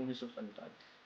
1947,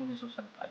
1947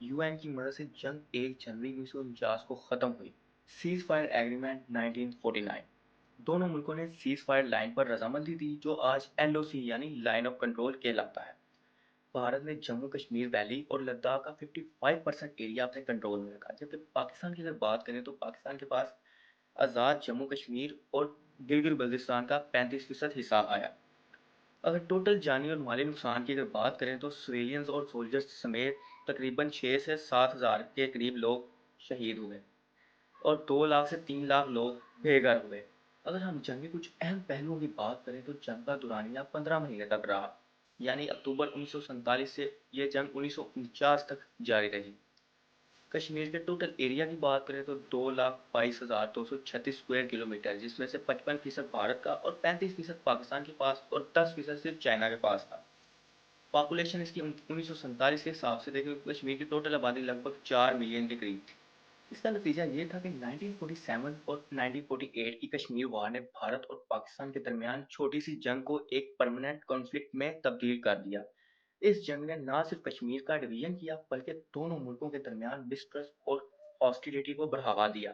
you N کی مدد سے جنگ 1 جنوری 1949 کو ختم ہوئی۔ سیز فائر ایگریمنٹ 1949، دونوں ملکوں نے سیز فائر لائن پر رضامندی دی جو آج ایل او سی یعنی لائن آف کنٹرول کہلاتا ہے۔ بھارت نے جموں کشمیر ویلی اور لداخ کا 55% ایریا اپنے کنٹرول میں رکھا، جبکہ پاکستان کی اگر بات کریں تو پاکستان کے پاس آزاد جموں کشمیر اور گلگت بلتستان کا 35% حصہ آیا۔ اگر ٹوٹل جانی اور مالی نقصان کی اگر بات کریں تو سویلینز اور سولجرز سمیت تقریباً 6 سے 7 ہزار کے قریب لوگ شہید ہوئے اور 2 لاکھ سے 3 لاکھ لوگ بے گھر ہوئے۔ اگر ہم جنگ کے کچھ اہم پہلوؤں کی بات کریں تو جنگ کا دورانیہ 15 مہینے تک رہا، یعنی اکتوبر 1947 سے یہ جنگ 1949 تک جاری رہی۔ کشمیر کے ٹوٹل ایریا کی بات کریں تو 2,22,236 اسکوائر کلومیٹر، جس میں سے 55% بھارت کا اور 35% پاکستان کے پاس اور 10% صرف چائنا کے پاس تھا۔ پاپولیشن اس کی 1947 کے حساب سے دیکھیں تو کشمیر کی ٹوٹل آبادی لگ بھگ 4 ملین کے قریب تھی۔ اس کا نتیجہ یہ تھا کہ 1947 اور 1948 کی کشمیر وار نے بھارت اور پاکستان کے درمیان چھوٹی سی جنگ کو ایک پرماننٹ کانفلکٹ میں تبدیل کر دیا۔ اس جنگ نے نہ صرف کشمیر کا ڈویژن کیا بلکہ دونوں ملکوں کے درمیان مسٹرسٹ اور ہاسٹیلیٹی کو بڑھاوا دیا،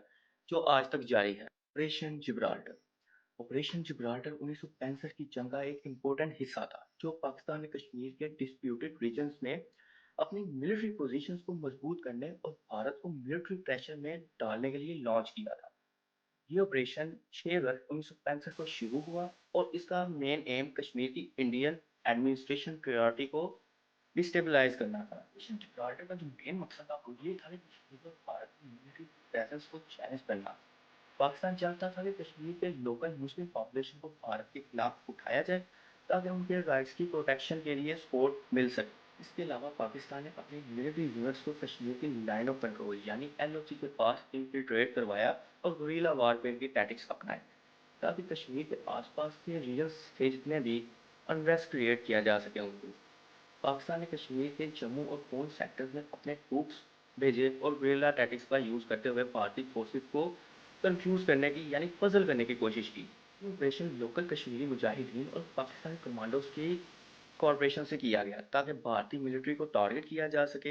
جو آج تک جاری ہے۔ آپریشن جبرالٹر آپریشن جبرالٹر 1965 کی جنگ کا ایک امپورٹنٹ حصہ تھا، جو پاکستان نے کشمیر کے ڈسپیوٹڈ ریجنز میں اپنی ملٹری پوزیشنز کو مضبوط کرنے اور بھارت کو ملٹری پریشر میں ڈالنے کے لیے لانچ کیا تھا۔ یہ آپریشن 6 اگست 1965 کو شروع ہوا اور اس کا مین ایم کشمیر کی انڈین ایڈمنسٹریشن پریورٹی کو ڈسٹیبلائز کرنا تھا۔ آپریشن جبرالٹر کا جو مین مقصد تھا وہ یہ تھا کہ کشمیر میں بھارت کی ملٹری پریزنس کو چیلنج کرنا۔ پاکستان چاہتا تھا کہ کشمیر کے لوکل مسلم پاپولیشن کو بھارت کے خلاف اٹھایا جائے تاکہ ان کے رائٹس کی پروٹیکشن کے لیے سپورٹ مل سکے۔ اس کے علاوہ پاکستان نے اپنی ملٹری یونٹس کو کشمیر کی لائن آف کنٹرول یعنی ایل او سی کے پاس انفلٹریٹ کروایا اور گوریلا وارفیئر کی ٹیکٹکس اپنائے تاکہ کشمیر کے آس پاس کے ریجنس سے جتنے بھی انریسٹ کریٹ کیا جا سکے ان کو۔ پاکستان نے کشمیر کے جموں اور پونچھ سیکٹرز میں اپنے ٹروپس بھیجے اور گوریلا ٹیکٹکس کا یوز کرتے ہوئے بھارتی فورسز کو کنفیوز کرنے کی یعنی پزل کرنے کی کوشش کی۔ یہ آپریشن لوکل کشمیری مجاہدین اور پاکستانی کمانڈوز کی کوآپریشن سے کیا گیا تاکہ بھارتی ملٹری کو ٹارگٹ کیا جا سکے،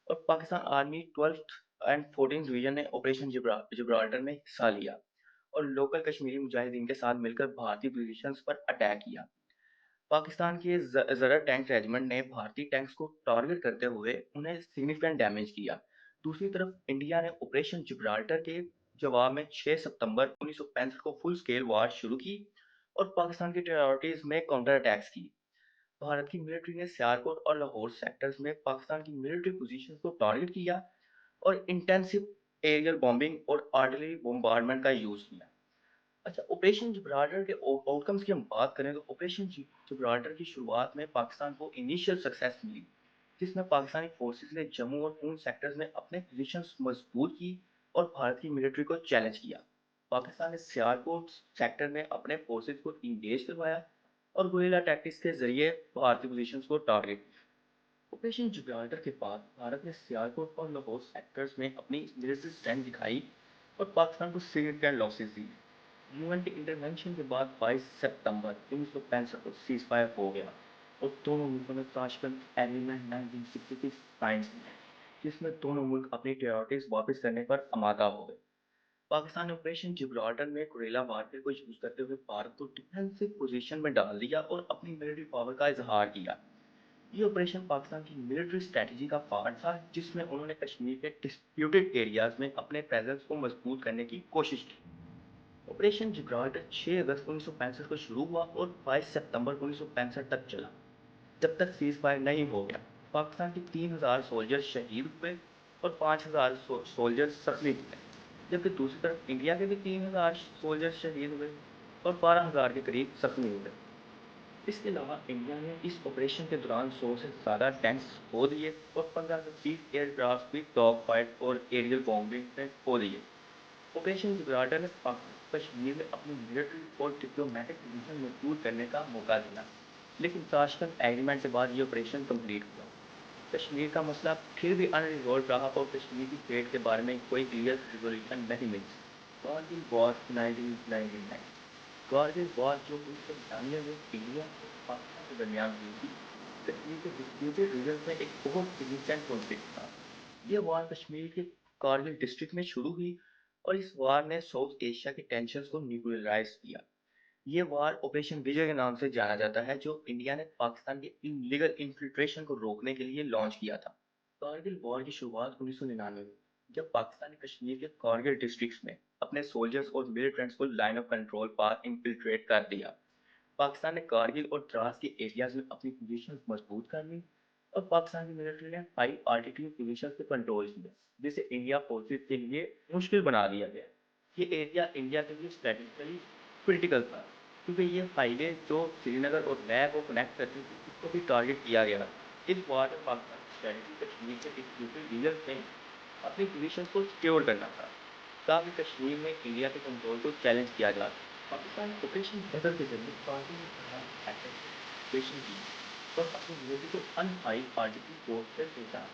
اور Pakistan army 12th and 14th division نے آپریشن جبرالٹر میں حصہ لیا اور لوکل کشمیری مجاہدین کے ساتھ مل کر بھارتی پوزیشنز پر اٹیک کیا۔ پاکستان کے زرر ٹینک ریجمنٹ نے بھارتی ٹینکس کو ٹارگٹ کرتے ہوئے انہیں سگنیفیکنٹ ڈیمیج کیا۔ دوسری طرف انڈیا نے آپریشن جبرالٹر کے جواب میں 6 ستمبر 1965 کو فل سکیل وار شروع کی اور پاکستان کی ٹیریٹریز میں کاؤنٹر اٹیکس کی۔ بھارت کی ملٹری نے سیالکوٹ اور لاہور سیکٹرز میں پاکستان کی ملٹری پوزیشنز کو ٹارگٹ کیا اور انٹینسو ایریل بامبنگ اور آرٹلری بمبارڈمنٹ کا یوز کیا۔ اچھا، آپریشن جبرالٹر کے آؤٹ کمز کی ہم بات کریں تو آپریشن جبرالٹر کی شروعات میں پاکستان کو انیشیل سکسیس ملی، جس میں پاکستانی فورسز نے جموں اور پونچھ سیکٹرز میں اپنے پوزیشنز مضبوط کی اور بھارت کی ملٹری کو چیلنج کیا۔ پاکستان نے سیالکوٹ سیکٹر میں اپنے فورسز کو انگیج کروایا اور گوریلا ٹیکٹکس کے ذریعے بھارتی پوزیشنز کو ٹارگٹ کیا۔ آپریشن جبرالٹر کے بعد بھارت نے سیالکوٹ اور لاہور سیکٹرز میں اپنی ملٹری اسٹرینتھ دکھائی اور پاکستان کو سگنیفیکنٹ لاسز دی۔ یو این کے انٹرونشن کے بعد 22 ستمبر 1965 کو سیز فائر ہو گیا اور دونوں ملکوں نے تاشکنت ایگریمنٹ 1966 سائن کیا، جس میں دونوں ملک اپنی ٹیریٹریز واپس کرنے پر آمادہ ہو گئے۔ پاکستان نے آپریشن جبرالٹر میں گوریلا وارفیئر کو یوز کرتے ہوئے بھارت کو ڈیفینسو پوزیشن میں ڈال دیا اور اپنی ملٹری پاور کا اظہار کیا۔ یہ آپریشن پاکستان کی ملٹری اسٹریٹجی کا پارٹ تھا جس میں انہوں نے کشمیر کے ڈسپیوٹڈ ایریاز میں اپنے پریزنس کو مضبوط کرنے کی کوشش کی۔ آپریشن جبرالٹر 6 اگست 1965 کو شروع ہوا اور 22 ستمبر 1965 تک چلا، جب تک سیز فائر نہیں ہو گیا۔ پاکستان کے 3,000 سولجر شہید ہوئے اور 5,000 سولجر زخمی ہوئے، جبکہ دوسری طرف انڈیا کے بھی 3,000 سولجر شہید ہوئے اور 12,000 کے قریب زخمی ہوئے۔ اس کے علاوہ انڈیا نے اس آپریشن کے دوران 100 سے زیادہ ٹینکس کھو دیے اور 15 سے 30 ایئر کرافٹ بھی ڈاگ فائٹ اور ایریل بامبنگ میں کھو دیے۔ آپریشن جبرالٹر نے کشمیر میں اپنی ملٹری اور ڈپلومیٹک پوزیشن مضبوط کرنے کا موقع دیا، لیکن تاشکنت ایگریمنٹ کے بعد یہ آپریشن کمپلیٹ ہوا۔ کشمیر کا مسئلہ پھر بھی ان ریزولوڈ رہا اور کشمیر کی فیٹ کے بارے میں کوئی کلیئر ریزولوشن نہیں ملی۔ کارگل وار 1999 کارگل وار جو 1999 میں انڈیا اور پاکستان کے درمیان ہوئی تھی، کشمیر کے ڈسپیوٹڈ ریجنز میں ایک بہت سگنیفیکنٹ کانفلکٹ تھا۔ یہ وار کشمیر کے کارگل ڈسٹرکٹ میں شروع ہوئی اور اس وار نے ساؤتھ ایشیا کے ٹینشنز کو نیوٹرلائز کیا۔ یہ وار آپریشن وجے کے نام سے جانا جاتا ہے، جو انڈیا نے پاکستان کے انلیگل انفلٹریشن کو روکنے کے لیے لانچ کیا تھا۔ کارگل وار کی شروعات 1999 میں جب پاکستان نے کشمیر کے کارگل ڈسٹرکٹس میں اپنے سولجرز اور ملٹنٹس کو لائن آف کنٹرول پار انفلٹریٹ کر دیا۔ پاکستان نے کارگل اور ٹراس کے ایریاز میں اپنی پوزیشن مضبوط کر لی اور پاکستان کی ملٹری نے ہائی آلٹیٹیوڈ پوزیشن سے کنٹرول کیا، جسے انڈیا فورسز کے لیے مشکل بنا دیا گیا۔ یہ ایریا انڈیا کے لیے اسٹریٹجیکلی کریٹیکل تھا کیونکہ یہ ہائی وے جو سری نگر اور لیہ کو کنیکٹ کرتی تھی اس کو بھی ٹارگیٹ کیا گیا۔ اس وار میں پاکستان کی اسٹریٹجی کشمیر کے ڈسپیوٹڈ ریجنز میں اپنی پوزیشن کو سیکیور کرنا تھا تاکہ کشمیر میں انڈیا کے کنٹرول کو چیلنج کیا جا سکے۔ پاکستان آپریشن بدر کے ذریعے کارگل میں آپریشن کی اور اپنی ملٹری کو ان ہائی آلٹیٹیوڈ پوسٹ سے بھیجا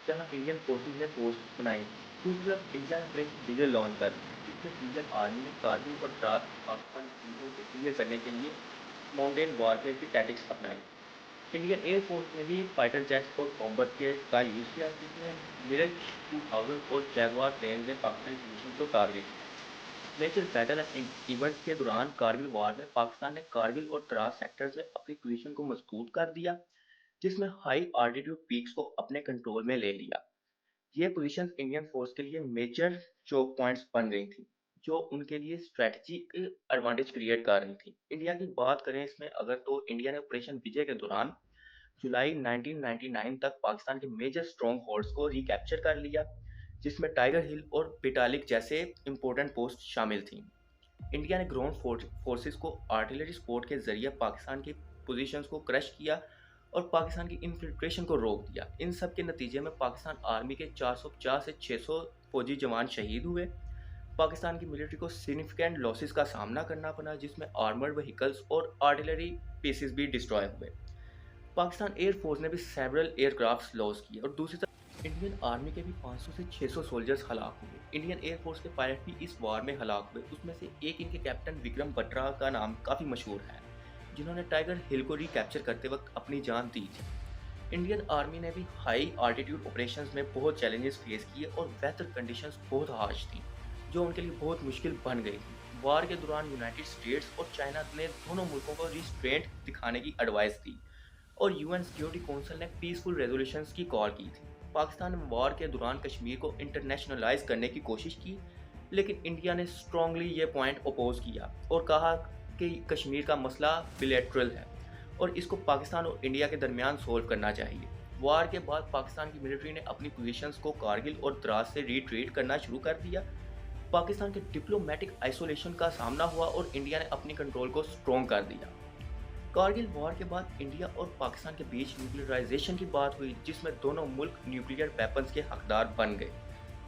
جہاں انڈین فورسز نے پوسٹ بنائی تھی۔ دوسری طرف انڈیا نے آپریشن ڈیزل لانچ کر دی جس میں انڈین آرمی نے کارگل اور ٹراس پاکستان کی چیزوں کو کلیئر کرنے کے لیے ماؤنٹین وارفیئر کی ٹیکٹکس اپنائی۔ انڈین ایئر فورس نے بھی فائٹر جیٹس اور کامبٹ کے کا یوز کیا جس میں میرج 2000 اور جیگوار پلین نے پاکستانی پوزیشن کو ٹارگیٹ کیا۔ میجر بیٹل ایونٹس کے دوران کارگل وار میں پاکستان نے کارگل اور ٹراس سیکٹرز میں اپنی پوزیشن کو مضبوط کر دیا، جس میں ہائی آلٹیٹیوڈ پیکس کو اپنے کنٹرول میں لے لیا۔ یہ پوزیشنز انڈین فورس کے لیے میجر چوک پوائنٹس بن گئی تھیں جو ان کے لیے اسٹریٹجک ایڈوانٹیج کریٹ کر رہی تھیں۔ انڈیا کی بات کریں اس میں اگر تو انڈیا نے آپریشن وجے کے دوران جولائی 1999 تک پاکستان کے میجر اسٹرانگ ہولڈز کو ریکیپچر کر لیا، جس میں ٹائیگر ہل اور بیٹالک جیسے امپورٹنٹ پوسٹ شامل تھیں۔ انڈیا نے گراؤنڈ فورسز کو آرٹلری سپورٹ کے ذریعے پاکستان کی پوزیشنز کو کرش کیا اور پاکستان کی انفلٹریشن کو روک دیا۔ ان سب کے نتیجے میں پاکستان آرمی کے 450 سے 600 فوجی جوان شہید ہوئے۔ پاکستان کی ملٹری کو سگنیفیکنٹ لاسز کا سامنا کرنا پڑا جس میں آرمرڈ وہیکلز اور آرٹلری پیسز بھی ڈسٹروائے ہوئے۔ پاکستان ایئر فورس نے بھی سیورل ایئر کرافٹس لاس کیے اور دوسری طرف انڈین آرمی کے بھی 500 سے 600 سولجرز ہلاک ہوئے۔ انڈین ایئر فورس کے پائلٹ بھی اس وار میں ہلاک ہوئے، اس میں سے ایک ان کے کیپٹن وکرم بٹرا کا نام کافی مشہور ہے جنہوں نے ٹائیگر ہل کو ریکیپچر کرتے وقت اپنی جان دی تھی۔ انڈین آرمی نے بھی ہائی آلٹیٹیوڈ آپریشنز میں بہت چیلنجز فیس کیے اور ویدر کنڈیشنز بہت ہارش تھیں جو ان کے لیے بہت مشکل بن گئی تھی۔ وار کے دوران یونائٹڈ اسٹیٹس اور چائنا نے دونوں ملکوں کو ریسٹرینٹ دکھانے کی ایڈوائس دی اور یو این سیکیورٹی کونسل نے پیسفل ریزولوشنز کی کال کی تھی۔ پاکستان نے وار کے دوران کشمیر کو انٹرنیشنلائز کرنے کی کوشش کی لیکن انڈیا نے اسٹرانگلی یہ پوائنٹ اپوز کیا اور کہا کہ کشمیر کا مسئلہ بلیٹرل ہے اور اس کو پاکستان اور انڈیا کے درمیان سولو کرنا چاہیے۔ وار کے بعد پاکستان کی ملٹری نے اپنی پوزیشنز کو کارگل اور دراس سے ریٹریٹ کرنا شروع کر دیا۔ پاکستان کے ڈپلومیٹک آئسولیشن کا سامنا ہوا اور انڈیا نے اپنی کنٹرول کو اسٹرانگ کر دیا۔ کارگل وار کے بعد انڈیا اور پاکستان کے بیچ نیوکلیئرائزیشن کی بات ہوئی جس میں دونوں ملک نیوکلیئر ویپنز کے حقدار بن گئے۔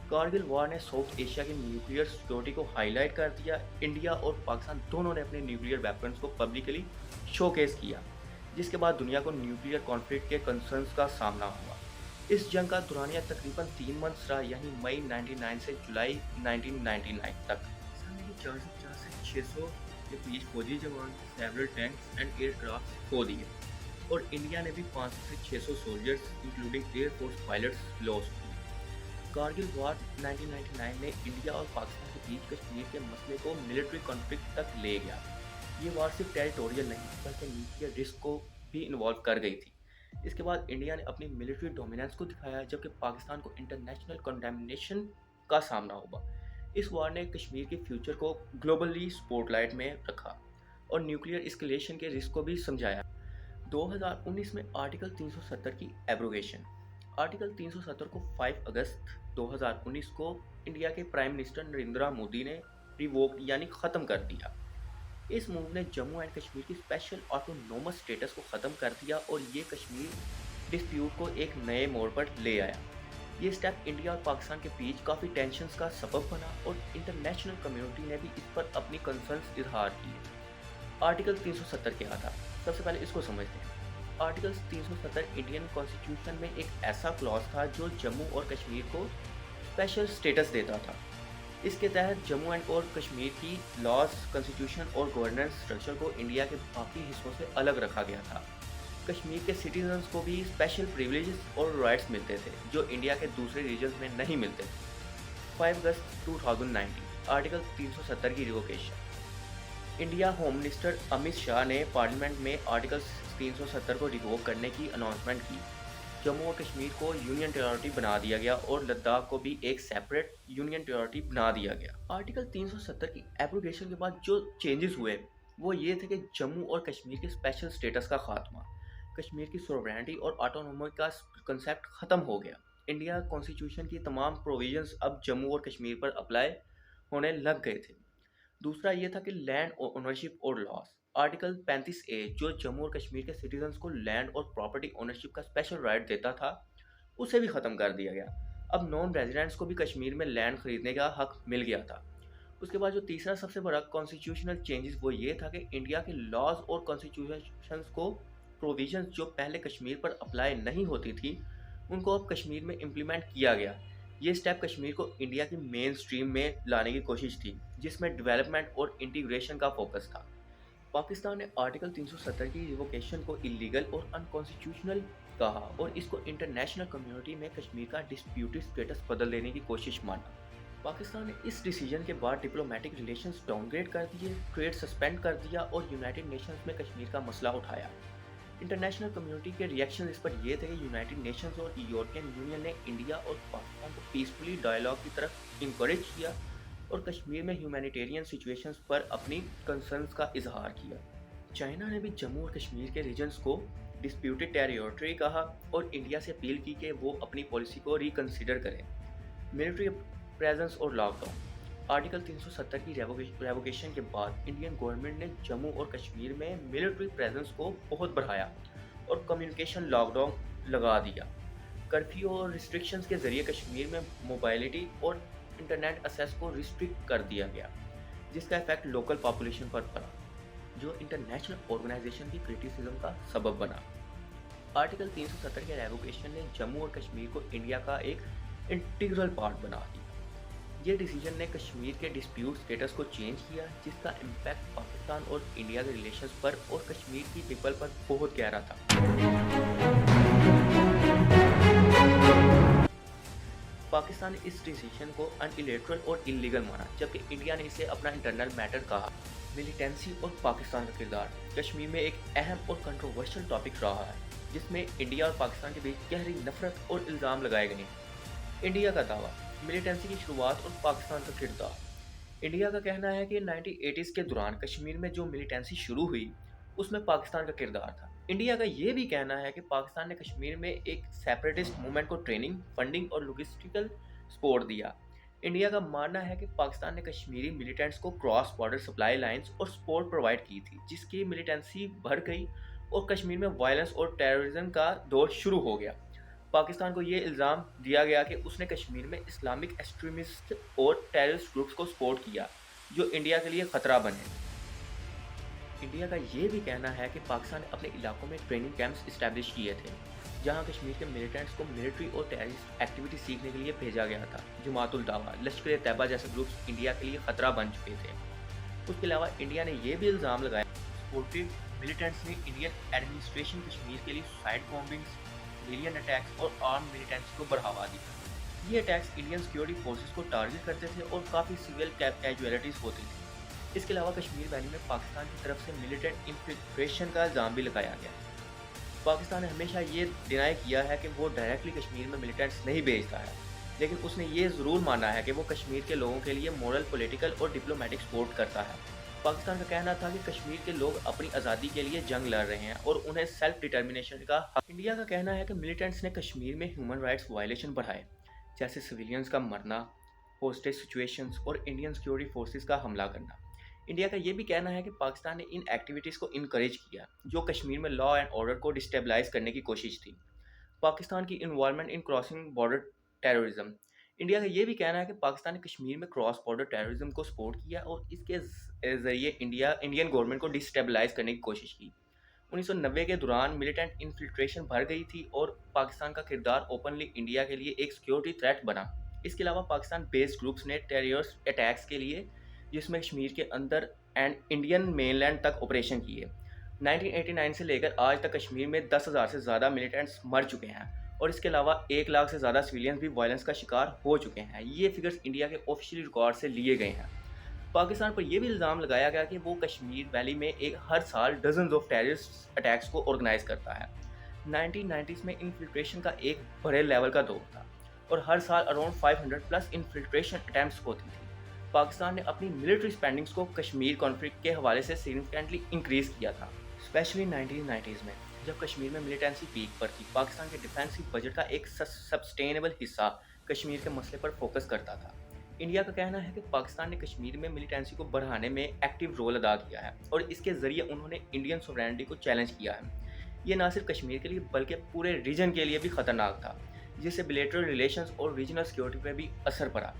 کارگل وار نے ساؤتھ ایشیا کی نیوکلیئر سیکیورٹی کو ہائی لائٹ کر دیا۔ انڈیا اور پاکستان دونوں نے اپنے نیوکلیئر ویپنز کو پبلکلی شو کیس کیا جس کے بعد دنیا کو نیوکلیئر کانفلکٹ کے کنسرنز کا سامنا ہوا۔ اس جنگ کا دورانیہ تقریباً 3 منتھس رہا یعنی مئی 1999 سے جولائی 1999 تک۔ پاکستان نے 450 سے 600 کے بیچ فوجی جوان، several tanks and aircraft کھو دیے اور انڈیا نے بھی 500 سے 600 soldiers including air force pilots loss کیے۔ کارگل وار 1999 نے انڈیا اور پاکستان کے بیچ کشمیر کے مسئلے کو ملٹری کانفلکٹ تک لے گیا۔ یہ وار صرف ٹیریٹوریل نہیں بلکہ نیوکلیئر رسک کو بھی انوالو کر گئی تھی۔ اس کے بعد انڈیا نے اپنی ملٹری ڈومیننس کو دکھایا جبکہ پاکستان کو انٹرنیشنل کنڈیمنیشن کا سامنا ہوا۔ اس وار نے کشمیر کے فیوچر کو گلوبلی سپوٹ لائٹ میں رکھا اور نیوکلیئر اسکلیشن کے رسک کو بھی سمجھایا۔ 2019 میں آرٹیکل 370 کی ایبروگیشن۔ آرٹیکل 370 کو 5 اگست 2019 کو انڈیا کے پرائم منسٹر نریندر مودی نے ریووک یعنی ختم کر دیا۔ اس موو نے جموں اینڈ کشمیر کی اسپیشل آٹونومس اسٹیٹس کو ختم کر دیا اور یہ کشمیر ڈسپیوٹ کو ایک نئے موڑ پر لے آیا۔ یہ اسٹیپ انڈیا اور پاکستان کے بیچ کافی ٹینشنز کا سبب بنا اور انٹرنیشنل کمیونٹی نے بھی اس پر اپنی کنسرنز اظہار کیے۔ آرٹیکل 370 کیا تھا؟ سب سے پہلے اس کو سمجھتے ہیں۔ آرٹیکل 370 انڈین کانسٹیٹیوشن میں ایک ایسا کلاز تھا جو جموں اور کشمیر کو اسپیشل اسٹیٹس دیتا تھا۔ اس کے تحت جموں اینڈ اور کشمیر کی لاز، کنسٹیٹیوشن اور گورننس اسٹرکچر کو انڈیا کے باقی حصوں سے الگ رکھا گیا تھا۔ کشمیر کے سٹیزنز کو بھی اسپیشل پریولیجز اور رائٹس ملتے تھے جو انڈیا کے دوسرے ریجنز میں نہیں ملتے تھے۔ 5 اگست 2019 آرٹیکل 370 کی revocation. India home minister Amit Shah نے پارلیمنٹ میں آرٹیکل 370 کو ریووک کرنے کی اناؤنسمنٹ کی۔ جموں اور کشمیر کو یونین ٹیریٹری بنا دیا گیا اور لداخ کو بھی ایک سیپریٹ یونین ٹیریٹری بنا دیا گیا۔ آرٹیکل 370 کی ایبروگیشن کے بعد جو چینجز ہوئے وہ یہ تھے کہ جموں اور کشمیر کے اسپیشل اسٹیٹس کا خاتمہ، کشمیر کی سورینٹی اور آٹونومی کا کنسیپٹ ختم ہو گیا۔ انڈیا کانسٹیٹیوشن کی تمام پروویژنز اب جموں اور کشمیر پر اپلائی ہونے لگ گئے تھے۔ دوسرا یہ تھا کہ لینڈ اونرشپ اور لاس۔ آرٹیکل 35A جو جموں اور کشمیر کے سٹیزنز کو لینڈ اور پراپرٹی اونرشپ کا اسپیشل رائٹ دیتا تھا اسے بھی ختم کر دیا گیا۔ اب نان ریزیڈنٹس کو بھی کشمیر میں لینڈ خریدنے کا حق مل گیا تھا۔ اس کے بعد جو تیسرا سب سے بڑا کانسٹیٹیوشنل چینجز وہ یہ تھا کہ انڈیا کے لاز اور کانسٹیٹیوشنز کو پروویژنز جو پہلے کشمیر پر اپلائی نہیں ہوتی تھی ان کو اب کشمیر میں امپلیمنٹ کیا گیا۔ یہ سٹیپ کشمیر کو انڈیا کی مین سٹریم میں لانے کی کوشش تھی جس میں ڈیولپمنٹ اور انٹیگریشن کا فوکس تھا۔ پاکستان نے آرٹیکل 370 کی ریووکیشن کو اللیگل اور انکانسٹیٹیوشنل کہا اور اس کو انٹرنیشنل کمیونٹی میں کشمیر کا ڈسپیوٹڈ اسٹیٹس بدل دینے کی کوشش مانا۔ پاکستان نے اس ڈیسیژن کے بعد ڈپلومیٹک ریلیشنز ڈاؤن گریڈ کر دیے، ٹریڈ سسپینڈ کر دیا اور یونائٹڈ نیشنز میں کشمیر کا مسئلہ اٹھایا۔ انٹرنیشنل کمیونٹی کے ریئیکشن اس پر یہ تھے کہ یونائٹڈ نیشنز اور یورپین یونین نے انڈیا اور پاکستان کو پیسفلی ڈائیلاگ کی طرف انکریج کیا اور کشمیر میں ہیومینیٹیرین سچویشنز پر اپنی کنسرنز کا اظہار کیا۔ چائنا نے بھی جموں اور کشمیر کے ریجنز کو ڈسپیوٹڈ ٹیریٹری کہا اور انڈیا سے اپیل کی کہ وہ اپنی پالیسی کو ریکنسیڈر کرے۔ ملٹری پریزنس اور لاک ڈاؤن۔ آرٹیکل 370 کی ریووکیشن کے بعد انڈین گورنمنٹ نے جموں اور کشمیر میں ملٹری پریزنس کو بہت بڑھایا اور کمیونیکیشن لاک ڈاؤن لگا دیا۔ کرفیو اور ریسٹرکشنز کے ذریعے کشمیر میں موبائلٹی اور انٹرنیٹ ایکسیس کو ریسٹرکٹ کر دیا گیا جس کا ایفیکٹ لوکل پاپولیشن پر پڑا جو انٹرنیشنل آرگنائزیشن کی کرٹیسزم کا سبب بنا۔ آرٹیکل 370 کے ریووکیشن نے جموں اور کشمیر کو انڈیا کا ایک انٹیگرل پارٹ بنا دیا۔ یہ ڈیسیژن نے کشمیر کے ڈسپیوٹ سٹیٹس کو چینج کیا جس کا امپیکٹ پاکستان اور انڈیا کے ریلیشنز پر اور کشمیر کی پیپل پر بہت گہرا تھا۔ پاکستان نے اس ڈیسیژن کو انلیٹرل اور انلیگل مانا جبکہ انڈیا نے اسے اپنا انٹرنل میٹر کہا۔ ملیٹنسی اور پاکستان کا کردار کشمیر میں ایک اہم اور کنٹروورشل ٹاپک رہا ہے جس میں انڈیا اور پاکستان کے بیچ گہری نفرت اور الزام لگائے گئے ہیں۔ انڈیا کا دعویٰ، ملیٹنسی کی شروعات اور پاکستان کا کردار۔ انڈیا کا کہنا ہے کہ 1980s کے دوران کشمیر میں جو ملیٹنسی شروع ہوئی اس میں پاکستان کا کردار تھا۔ انڈیا کا یہ بھی کہنا ہے کہ پاکستان نے کشمیر میں ایک سیپریٹسٹ موومنٹ کو ٹریننگ، فنڈنگ اور لاجسٹیکل سپورٹ دیا۔ انڈیا کا ماننا ہے کہ پاکستان نے کشمیری ملیٹنٹس کو کراس بارڈر سپلائی لائنز اور سپورٹ پرووائڈ کی تھی جس کی ملیٹنسی بڑھ گئی اور کشمیر میں وائلنس اور ٹیررزم کا دور شروع ہو گیا۔ پاکستان کو یہ الزام دیا گیا کہ اس نے کشمیر میں اسلامک ایکسٹریمسٹ اور ٹیررسٹ گروپس کو سپورٹ کیا جو انڈیا کے لیے خطرہ بنے۔ انڈیا کا یہ بھی کہنا ہے کہ پاکستان نے اپنے علاقوں میں ٹریننگ کیمپس اسٹیبلش کیے تھے جہاں کشمیر کے ملیٹنٹس کو ملٹری اور ٹیررسٹ ایکٹیویٹی سیکھنے کے لیے بھیجا گیا تھا۔ جماعت الدعوہ، لشکر طیبہ جیسے گروپس انڈیا کے لیے خطرہ بن چکے تھے۔ اس کے علاوہ انڈیا نے یہ بھی الزام لگایا کہ سپورٹڈ ملیٹنٹس نے انڈین ایڈمنسٹریشن کشمیر کے لیے سوسائڈ بامبنگز، ایلین اٹیکس اور آرم ملیٹنٹس کو بڑھاوا دیا۔ یہ اٹیکس انڈین سیکورٹی فورسز کو ٹارگٹ کرتے تھے اور کافی سول کیجویلٹیز ہوتی تھیں۔ اس کے علاوہ کشمیر ویلی میں پاکستان کی طرف سے ملیٹنٹ انفلٹریشن کا الزام بھی لگایا گیا۔ پاکستان نے ہمیشہ یہ ڈینائی کیا ہے کہ وہ ڈائریکٹلی کشمیر میں ملیٹنٹس نہیں بھیجتا ہے، لیکن اس نے یہ ضرور مانا ہے کہ وہ کشمیر کے لوگوں کے لیے مورل، پولیٹیکل اور ڈپلومیٹک سپورٹ کرتا ہے۔ پاکستان کا کہنا تھا کہ کشمیر کے لوگ اپنی آزادی کے لیے جنگ لڑ رہے ہیں اور انہیں سیلف ڈٹرمنیشن کا حق۔ انڈیا کا کہنا ہے کہ ملیٹنٹس نے کشمیر میں ہیومن رائٹس وائلیشن بڑھائے جیسے سویلینز کا مرنا، ہوسٹیج سچویشنز اور انڈین سیکورٹی فورسز کا حملہ کرنا۔ انڈیا کا یہ بھی کہنا ہے کہ پاکستان نے ان ایکٹیویٹیز کو انکریج کیا جو کشمیر میں لا اینڈ آرڈر کو ڈسٹیبلائز کرنے کی کوشش تھی۔ پاکستان کی involvement in crossing border terrorism. India کا یہ بھی کہنا ہے کہ پاکستان نے کشمیر میں کراس بارڈر ٹیررزم کو سپورٹ کیا اور اس کے ذریعے انڈین گورنمنٹ کو ڈسٹیبلائز کرنے کی کوشش کی۔ 1990 کے دوران ملیٹنٹ انفلٹریشن بڑھ گئی تھی اور پاکستان کا کردار اوپنلی انڈیا کے لیے ایک سیکورٹی تھریٹ بنا۔ اس کے علاوہ پاکستان بیسڈ گروپس نے ٹیررسٹ اٹیکس کے لیے جس میں کشمیر کے اندر اینڈ انڈین مین لینڈ تک آپریشن کیے۔ 1989 سے لے کر آج تک کشمیر میں 10,000 سے زیادہ ملیٹنٹس مر چکے ہیں اور اس کے علاوہ 1 لاکھ سے زیادہ سویلینز بھی وائلنس کا شکار ہو چکے ہیں۔ یہ فگرز انڈیا کے آفیشیل ریکارڈ سے لیے گئے ہیں۔ پاکستان پر یہ بھی الزام لگایا گیا کہ وہ کشمیر ویلی میں ہر سال ڈزنز آف ٹیررسٹ اٹیکس کو آرگنائز کرتا ہے۔ 1990s میں انفلٹریشن کا ایک بڑے لیول کا دور تھا اور ہر سال اراؤنڈ 500 پلس انفلٹریشن اٹیمپٹس ہوتی تھی۔ پاکستان نے اپنی ملٹری سپینڈنگز کو کشمیر کانفلکٹ کے حوالے سے سگنیفیکنٹلی انکریز کیا تھا، اسپیشلی 1990s میں جب کشمیر میں ملیٹنسی پیک پر تھی۔ پاکستان کے ڈیفینسو بجٹ کا ایک سسٹینیبل حصہ کشمیر کے مسئلے پر فوکس کرتا تھا۔ انڈیا کا کہنا ہے کہ پاکستان نے کشمیر میں ملیٹنسی کو بڑھانے میں ایکٹیو رول ادا کیا ہے اور اس کے ذریعے انہوں نے انڈین سوورینٹی کو چیلنج کیا ہے۔ یہ نہ صرف کشمیر کے لیے بلکہ پورے ریجن کے لیے بھی خطرناک تھا، جس سے بلیٹرل ریلیشنز اور ریجنل سیکورٹی پر بھی اثر پڑا۔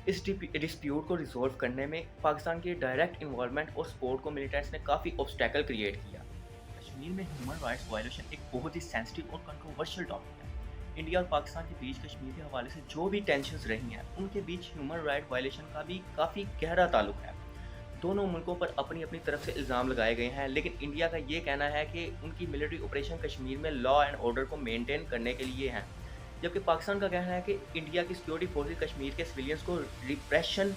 اس ڈسپیوٹ کو ریزولو کرنے میں پاکستان کے ڈائریکٹ انوالومنٹ اور سپورٹ کو ملیٹنٹس نے کافی آبسٹیکل کریٹ کیا۔ کشمیر میں ہیومن رائٹس وائلیشن ایک بہت ہی سینسٹیو اور کنٹروورشل ٹاپک ہے۔ انڈیا اور پاکستان کے بیچ کشمیر کے حوالے سے جو بھی ٹینشنز رہی ہیں ان کے بیچ ہیومن رائٹ وائلیشن کا بھی کافی گہرا تعلق ہے۔ دونوں ملکوں پر اپنی اپنی طرف سے الزام لگائے گئے ہیں، لیکن انڈیا کا یہ کہنا ہے کہ ان کی ملٹری آپریشن کشمیر میں لا اینڈ آرڈر کو مینٹین کرنے کے لیے ہیں، جبکہ پاکستان کا کہنا ہے کہ انڈیا کی سیکورٹی فورسز کشمیر کے سویلینز کو ریپریشن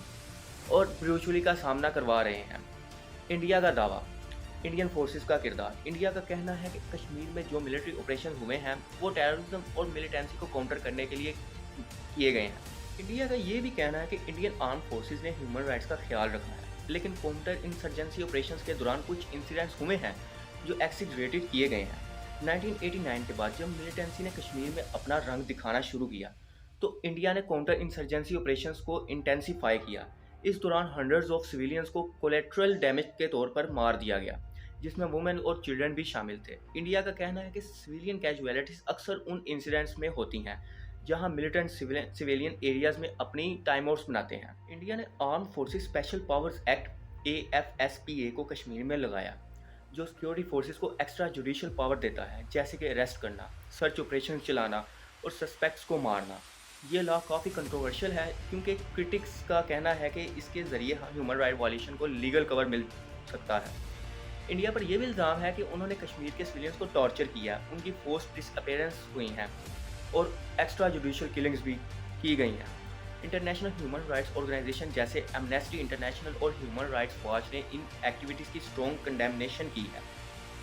اور بروچولی کا سامنا کروا رہے ہیں۔ انڈیا کا دعویٰ، انڈین فورسز کا کردار۔ انڈیا کا کہنا ہے کہ کشمیر میں جو ملٹری آپریشن ہوئے ہیں وہ ٹیررزم اور ملیٹنسی کو کاؤنٹر کرنے کے لیے کیے گئے ہیں۔ انڈیا کا یہ بھی کہنا ہے کہ انڈین آرم فورسز نے ہیومن رائٹس کا خیال رکھا ہے، لیکن کاؤنٹر انسرجنسی آپریشنز کے دوران کچھ انسیڈنٹس ہوئے ہیں جو ایکسیگریٹڈ کیے گئے ہیں۔ 1989 کے بعد جب ملیٹنسی نے کشمیر میں اپنا رنگ دکھانا شروع کیا تو انڈیا نے کاؤنٹر انسرجنسی آپریشنز کو انٹینسیفائی کیا۔ اس دوران ہنڈریڈز آف سویلینز کو کولیٹرل ڈیمیج کے طور پر مار دیا گیا، جس میں وومن اور چلڈرن بھی شامل تھے۔ انڈیا کا کہنا ہے کہ سویلین کیجویلٹیز اکثر ان انسیڈنٹس میں ہوتی ہیں جہاں ملیٹنٹ سویلین ایریاز میں اپنی ٹائم آؤٹس مناتے ہیں۔ انڈیا نے arm forces special powers act AFSPA کو کشمیر میں لگایا، جو سیکورٹی فورسز کو ایکسٹرا جوڈیشل پاور دیتا ہے، جیسے کہ اریسٹ کرنا، سرچ آپریشن چلانا اور سسپیکٹس کو مارنا۔ یہ لا کافی کنٹروورشل ہے کیونکہ کرٹکس کا کہنا ہے کہ اس کے ذریعے ہیومن رائٹ وائلیشن کو لیگل کور مل سکتا ہے۔ انڈیا پر یہ بھی الزام ہے کہ انہوں نے کشمیر کے سویلینز کو ٹارچر کیا، ان کی فورسڈ ڈس اپیئرنس ہوئی ہیں اور ایکسٹرا جوڈیشل کلنگز بھی کی گئی ہیں۔ انٹرنیشنل ہیومن رائٹس آرگنائزیشن جیسے ایمنیسٹی انٹرنیشنل اور ہیومن رائٹس واچ نے ان ایکٹیویٹیز کی اسٹرانگ کنڈیمنیشن کی ہے۔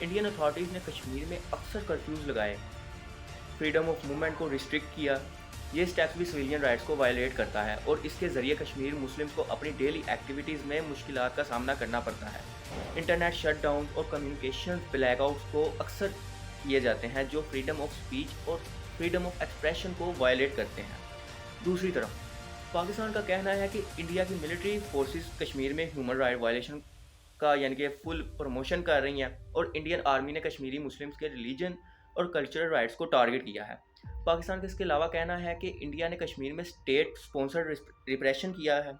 انڈین اتھارٹیز نے کشمیر میں اکثر کرفیوز لگائے، فریڈم آف موومنٹ کو ریسٹرکٹ کیا۔ یہ اسٹیپس بھی سویلین رائٹس کو وائلیٹ کرتا ہے اور اس کے ذریعے کشمیر مسلمز کو اپنی ڈیلی ایکٹیویٹیز میں مشکلات کا سامنا کرنا پڑتا ہے۔ انٹرنیٹ شٹ ڈاؤن اور کمیونیکیشن بلیک آؤٹس کو اکثر کیے جاتے ہیں جو فریڈم آف اسپیچ اور فریڈم آف ایکسپریشن کو وائلیٹ کرتے ہیں۔ دوسری طرف پاکستان کا کہنا ہے کہ انڈیا کی ملٹری فورسز کشمیر میں ہیومن رائٹ وائلیشن کا یعنی کہ فل پروموشن کر رہی ہیں اور انڈین آرمی نے کشمیری مسلمز کے ریلیجن اور کلچرل رائٹس کو ٹارگٹ کیا ہے۔ پاکستان کا اس کے علاوہ کہنا ہے کہ انڈیا نے کشمیر میں اسٹیٹ سپانسرڈ ریپریشن کیا ہے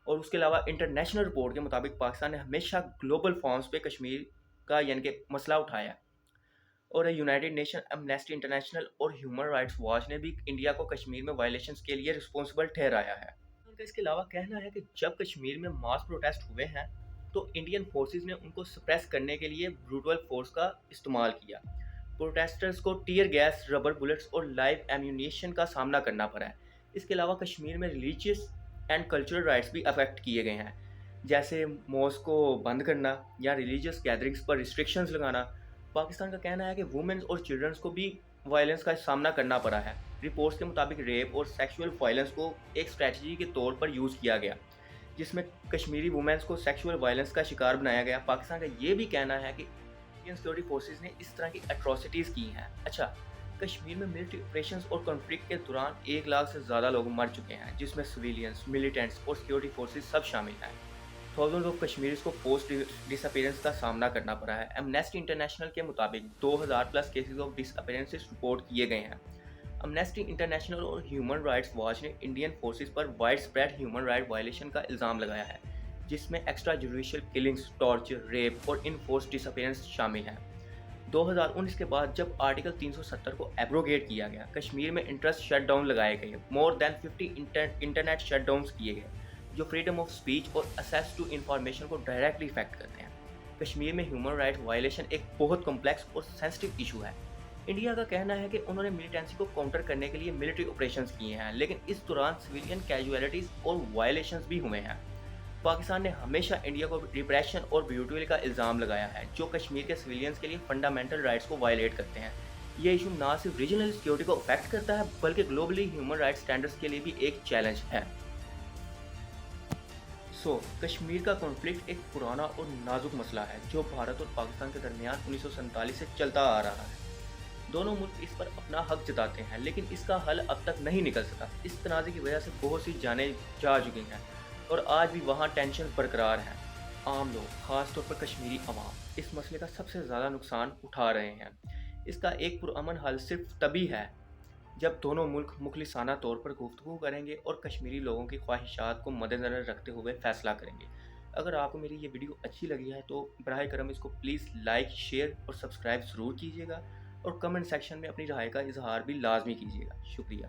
اور اس کے علاوہ انٹرنیشنل رپورٹ کے مطابق پاکستان نے ہمیشہ گلوبل فورمز پہ کشمیر کا یعنی کہ مسئلہ اٹھایا اور یونائٹڈ نیشن، ایمنیسٹی انٹرنیشنل اور ہیومن رائٹس واچ نے بھی انڈیا کو کشمیر میں وائلیشنز کے لیے رسپانسبل ٹھہرایا ہے۔ ان کا اس کے علاوہ کہنا ہے کہ جب کشمیر میں ماس پروٹیسٹ ہوئے ہیں تو انڈین فورسز نے ان کو سپریس کرنے کے لیے بروٹل فورس کا استعمال کیا۔ پروٹیسٹرز کو ٹیئر گیس، ربر بلٹس اور لائیو ایمیونیشن کا سامنا کرنا پڑا ہے۔ اس کے علاوہ کشمیر میں ریلیجیس اینڈ کلچرل رائٹس بھی افیکٹ کیے گئے ہیں، جیسے موسک کو بند کرنا یا ریلیجیس گیدرنگز پر ریسٹرکشنز لگانا۔ پاکستان کا کہنا ہے کہ وومنز اور چلڈرنز کو بھی وائلنس کا سامنا کرنا پڑا ہے۔ رپورٹس کے مطابق ریپ اور سیکشول وائلنس کو ایک اسٹریٹجی کے طور پر یوز کیا گیا، جس میں کشمیری وومنز کو سیکشول وائلنس کا شکار بنایا گیا۔ پاکستان کا یہ بھی کہنا ہے کہ انڈین سیکورٹی فورسز نے اس طرح کی اٹراسٹیز کی ہیں۔ اچھا، کشمیر میں ملٹری آپریشنز اور کنفلکٹ کے دوران 1 لاکھ سے زیادہ لوگ مر چکے ہیں، جس میں سویلینز، ملیٹنٹس اور سیکورٹی فورسز سب شامل ہیں۔ تھاؤزنڈز آف کشمیریز کو پوسٹ ڈس اپیئرنس کا سامنا کرنا پڑا ہے۔ ایمنیسٹی انٹرنیشنل کے مطابق 2000 plus cases of disappearances report کیے گئے ہیں۔ ایمنیسٹی انٹرنیشنل اور ہیومن رائٹس واچ نے انڈین فورسز پر widespread human right violation کا الزام لگایا ہے، جس میں extrajudicial killings, torture, rape اور انفورسڈ ڈس اپیئرنس شامل ہیں۔ 2019 کے بعد جب آرٹیکل 370 کو ایبروگیٹ کیا گیا، کشمیر میں انٹرسٹ شٹ ڈاؤن لگائے گئے، مور دین 50 انٹرنیٹ شٹ ڈاؤنز کیے گئے جو فریڈم آف اسپیچ اور ایکسیس ٹو انفارمیشن کو ڈائریکٹلی افیکٹ کرتے ہیں۔ کشمیر میں ہیومن رائٹ وائلیشن ایک بہت کمپلیکس اور سینسٹیو ایشو ہے۔ انڈیا کا کہنا ہے کہ انہوں نے ملیٹنسی کو کاؤنٹر کرنے کے لیے ملٹری آپریشنز کیے ہیں، لیکن اس دوران سویلین کیجویلٹیز اور وائلیشنز بھی ہوئے ہیں۔ پاکستان نے ہمیشہ انڈیا کو ریپریشن اور بیوٹیل کا الزام لگایا ہے، جو کشمیر کے سویلینز کے لیے فنڈامنٹل رائٹس کو وائلیٹ کرتے ہیں۔ یہ ایشو نہ صرف ریجنل سیکیورٹی کو افیکٹ کرتا ہے، بلکہ گلوبلی ہیومن رائٹس سٹینڈرڈز کے لیے بھی ایک چیلنج ہے۔ کشمیر کا کانفلکٹ ایک پرانا اور نازک مسئلہ ہے جو بھارت اور پاکستان کے درمیان 1947 سے چلتا آ رہا ہے۔ دونوں ملک اس پر اپنا حق جتاتے ہیں، لیکن اس کا حل اب تک نہیں نکل سکا۔ اس تنازع کی وجہ سے بہت سی جانیں جا چکی ہیں اور آج بھی وہاں ٹینشن برقرار ہیں۔ عام لوگ، خاص طور پر کشمیری عوام، اس مسئلے کا سب سے زیادہ نقصان اٹھا رہے ہیں۔ اس کا ایک پرامن حل صرف تبھی ہے جب دونوں ملک مخلصانہ طور پر گفتگو کریں گے اور کشمیری لوگوں کی خواہشات کو مد نظر رکھتے ہوئے فیصلہ کریں گے۔ اگر آپ کو میری یہ ویڈیو اچھی لگی ہے تو براہ کرم اس کو پلیز لائک، شیئر اور سبسکرائب ضرور کیجیے گا، اور کمنٹ سیکشن میں اپنی رائے کا اظہار بھی لازمی کیجیے گا۔ شکریہ۔